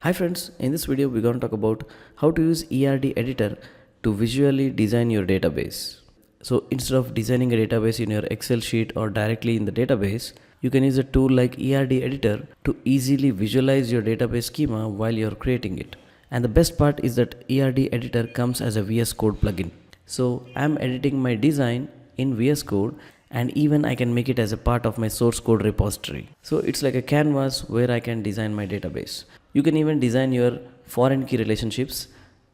Hi friends, in this video we're going to talk about how to use ERD Editor to visually design your database. So instead of designing a database in your Excel sheet or directly in the database, you can use a tool like ERD Editor to easily visualize your database schema while you're creating it. And the best part is that ERD Editor comes as a VS Code plugin. So I'm editing my design in VS Code and even I can make it as a part of my source code repository. So it's like a canvas where I can design my database. You can even design your foreign key relationships.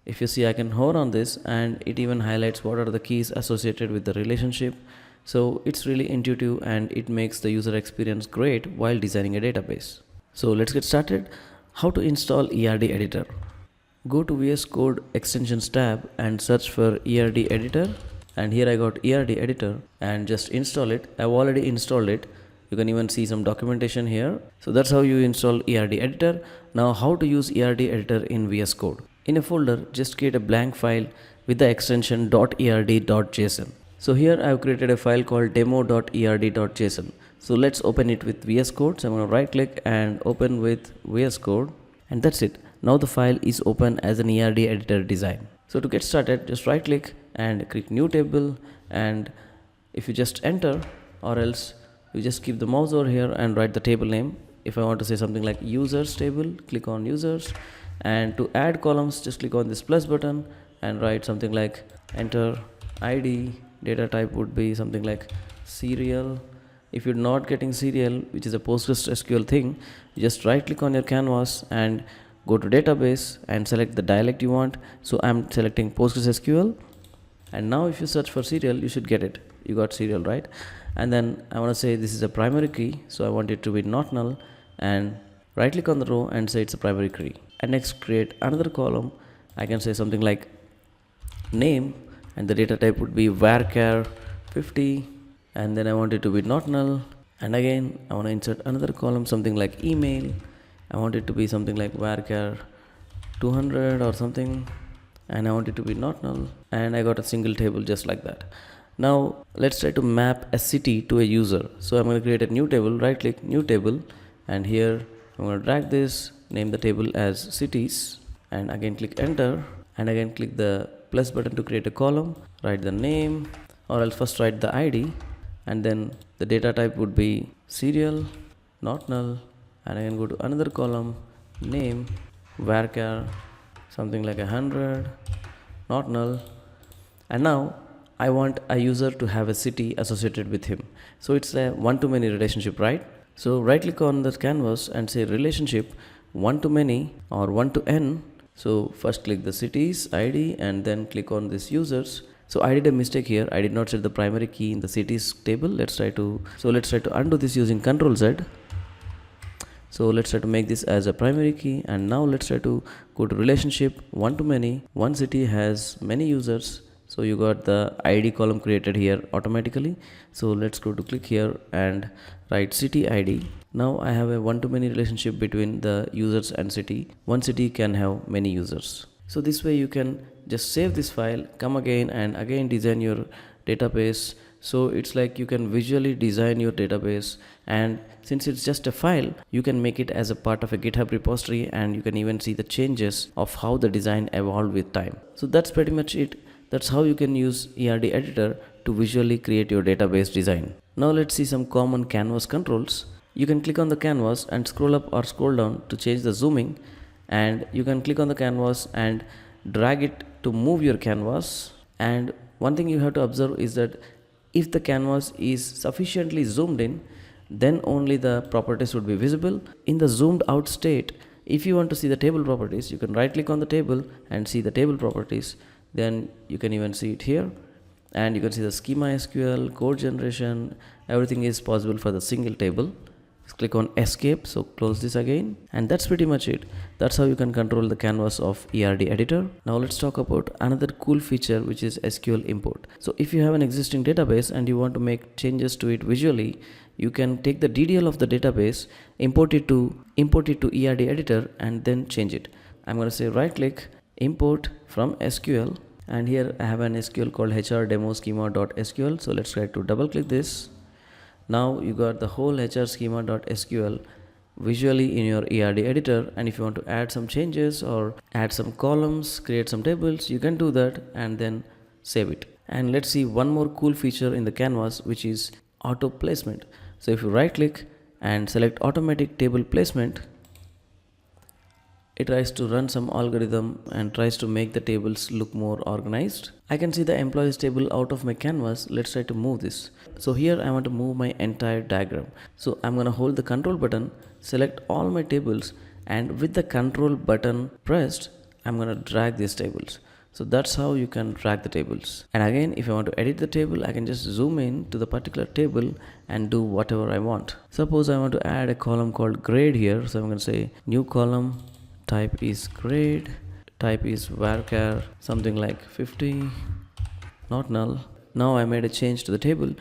If you see, I can hover on this and it even highlights what are the keys associated with the relationship. So it's really intuitive and it makes the user experience great while designing a database. So let's get started. How to install ERD Editor? Go to VS Code extensions tab and search for ERD Editor, and here I got ERD Editor and just install it. I've already installed it. You can even see some documentation here. So that's how you install ERD Editor. Now how to use ERD Editor in VS Code. In a folder, just create a blank file with the extension .erd.json. So here I've created a file called demo.erd.json. So let's open it with VS Code. So I'm going to right click and open with VS Code, and that's it. Now the file is open as an ERD Editor design. So to get started, just right click and click new table, and if you just enter, or else you just keep the mouse over here and write the table name. If I want to say something like users table, click on users, and to add columns just click on this plus button and write something like enter id. Data type would be something like serial. If you're not getting serial, which is a PostgreSQL thing, you just right click on your canvas and go to database and select the dialect you want. So I'm selecting PostgreSQL, and now if you search for serial, you should get it. You got serial, right? And then I want to say this is a primary key, so I want it to be not null, and right click on the row and say it's a primary key. And next create another column. I can say something like name, and the data type would be varchar 50, and then I want it to be not null. And again I want to insert another column, something like email. I want it to be something like varchar 200 or something, and I want it to be not null, and I got a single table just like that. Now let's try to map a city to a user. So I'm going to create a new table, right click new table, and here I'm going to drag this, name the table as cities, and again click enter, and again click the plus button to create a column, write the name, or else first write the ID, and then the data type would be serial, not null, and again go to another column, name, varchar something like 100, not null. And now I want a user to have a city associated with him. So it's a one-to-many relationship, right? So right click on the canvas and say relationship one-to-many or one-to-n. So first click the cities ID and then click on this users. So I did a mistake here. I did not set the primary key in the cities table. Let's try to undo this using Ctrl Z. So let's try to make this as a primary key, and now let's try to go to relationship one-to-many. One city has many users. So you got the ID column created here automatically. So let's go to click here and write city ID. Now I have a one-to-many relationship between the users and city. One city can have many users. So this way you can just save this file, come again and again design your database. So it's like you can visually design your database, and since it's just a file, you can make it as a part of a GitHub repository, and you can even see the changes of how the design evolved with time. So that's pretty much it. That's how you can use ERD Editor to visually create your database design. Now let's see some common canvas controls. You can click on the canvas and scroll up or scroll down to change the zooming, and you can click on the canvas and drag it to move your canvas. And one thing you have to observe is that if the canvas is sufficiently zoomed in, then only the properties would be visible. In the zoomed out state, if you want to see the table properties, you can right click on the table and see the table properties. Then you can even see it here, and you can see the schema SQL, code generation, everything is possible for the single table. Just click on escape, so close this again, and that's pretty much it. That's how you can control the canvas of ERD Editor. Now let's talk about another cool feature, which is SQL import. So if you have an existing database and you want to make changes to it visually, you can take the DDL of the database, import it to ERD Editor, and then change it. I'm going to say right click, import from SQL, and here I have an SQL called HR demo schema.sql. So let's try to double click this. Now you got the whole HR schema.sql visually in your ERD editor. And if you want to add some changes or add some columns, create some tables, you can do that and then save it. And let's see one more cool feature in the canvas, which is auto placement. So if you right click and select automatic table placement, it tries to run some algorithm and tries to make the tables look more organized. I can see the employees table out of my canvas. Let's try to move this. So here I want to move my entire diagram. So I'm going to hold the control button, select all my tables, and with the control button pressed, I'm going to drag these tables. So that's how you can drag the tables. And again, if I want to edit the table, I can just zoom in to the particular table and do whatever I want. Suppose I want to add a column called grade here. So I'm going to say new column, type is grade, type is varchar, something like 50, not null. Now I made a change to the table.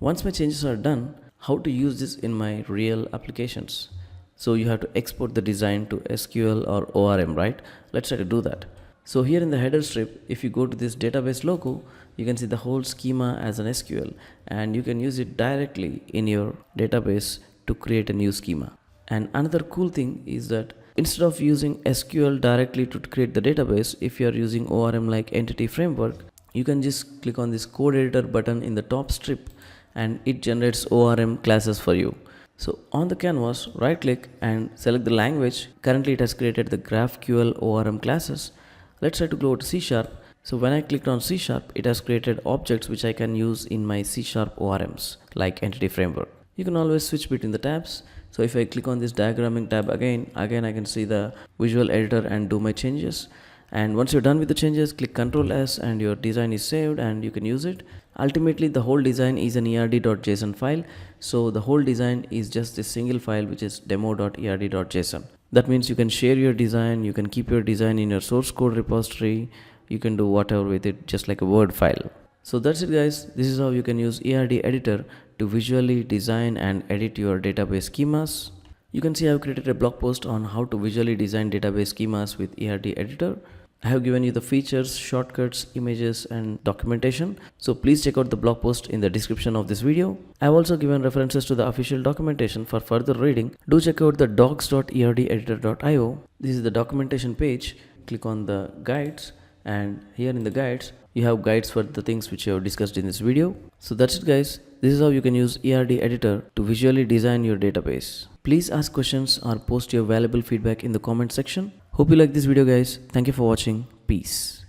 Once my changes are done, how to use this in my real applications? So you have to export the design to SQL or ORM, right? Let's try to do that. So here in the header strip, if you go to this database logo, you can see the whole schema as an SQL, and you can use it directly in your database to create a new schema. And another cool thing is that instead of using SQL directly to create the database, if you are using ORM like Entity Framework, you can just click on this code editor button in the top strip and it generates ORM classes for you. So on the canvas, right click and select the language. Currently it has created the GraphQL ORM classes. Let's try to go to C#. So when I clicked on C#, it has created objects which I can use in my C# ORMs like Entity Framework. You can always switch between the tabs. So if I click on this diagramming tab again I can see the visual editor and do my changes. And once you're done with the changes, click Ctrl S and your design is saved and you can use it. Ultimately, the whole design is an erd.json file. So the whole design is just a single file, which is demo.erd.json. That means you can share your design, you can keep your design in your source code repository, you can do whatever with it, just like a Word file. So that's it guys, this is how you can use ERD Editor to visually design and edit your database schemas. You can see I have created a blog post on how to visually design database schemas with ERD Editor. I have given you the features, shortcuts, images and documentation. So please check out the blog post in the description of this video. I have also given references to the official documentation for further reading. Do check out the docs.erdeditor.io. This is the documentation page. Click on the guides and here in the guides, you have guides for the things which I have discussed in this video. So that's it guys. This is how you can use ERD Editor to visually design your database. Please ask questions or post your valuable feedback in the comment section. Hope you like this video guys. Thank you for watching. Peace.